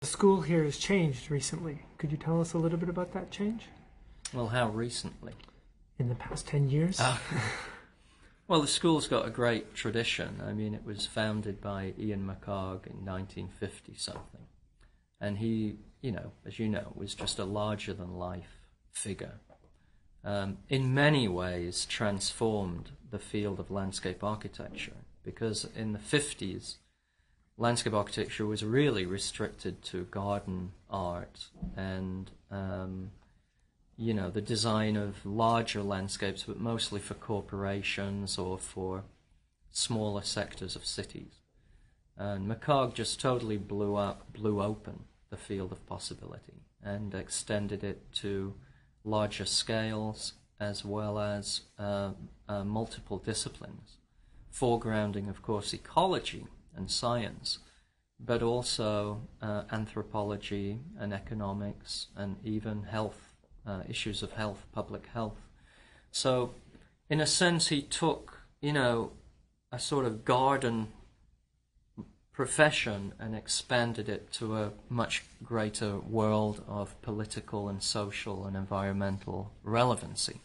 The school here has changed recently. Could you tell us a little bit about that change? Well, how recently? In the past 10 years? Well, the school's got a great tradition. I mean, it was founded by Ian McHarg in 1950-something. And he, as you know, was just a larger-than-life figure. In many ways transformed the field of landscape architecture, because in the 50s, landscape architecture was really restricted to garden art and the design of larger landscapes, but mostly for corporations or for smaller sectors of cities. And McHarg just totally blew open the field of possibility and extended it to larger scales as well as multiple disciplines, foregrounding, of course, ecology and science, but also anthropology and economics and even health. Issues of health, public health. So, in a sense, he took, a sort of garden profession and expanded it to a much greater world of political and social and environmental relevancy.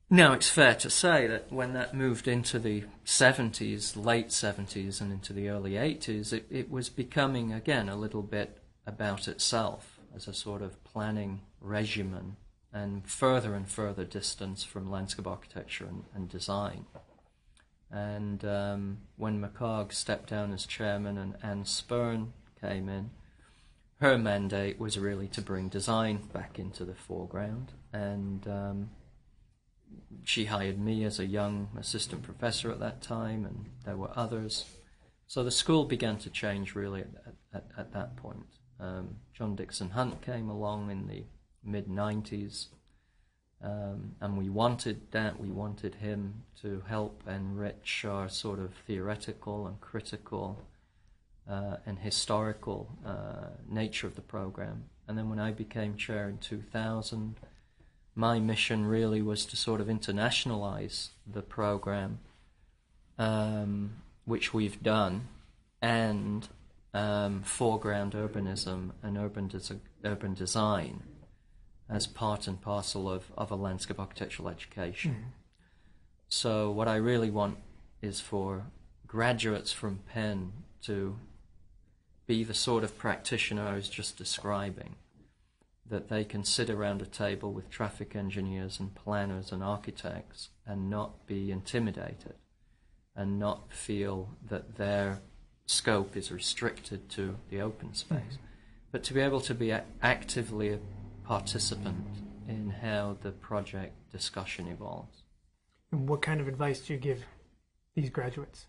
Now, it's fair to say that when that moved into the 70s, late 70s, and into the early 80s, it was becoming, again, a little bit about itself, as a sort of planning regimen and further distance from landscape architecture and design. And when McHarg stepped down as chairman and Anne Spurn came in, her mandate was really to bring design back into the foreground. And she hired me as a young assistant professor at that time, and there were others. So the school began to change really at that point. John Dixon Hunt came along in the mid-90s, and we wanted that. We wanted him to help enrich our sort of theoretical and critical and historical nature of the program. And then when I became chair in 2000, my mission really was to sort of internationalize the program, which we've done, and foreground urbanism and urban design as part and parcel of a landscape architectural education. Mm. So what I really want is for graduates from Penn to be the sort of practitioner I was just describing, that they can sit around a table with traffic engineers and planners and architects and not be intimidated and not feel that their scope is restricted to the open space, but to be able to be actively a participant in how the project discussion evolves. And what kind of advice do you give these graduates?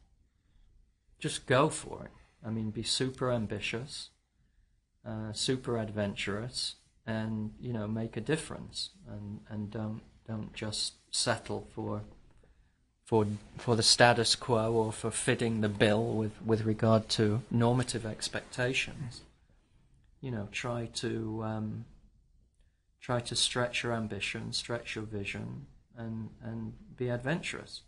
Just go for it. I mean, be super ambitious, super adventurous, and make a difference, and don't just settle for the status quo or for fitting the bill with regard to normative expectations. Try to stretch your ambition, stretch your vision, and be adventurous.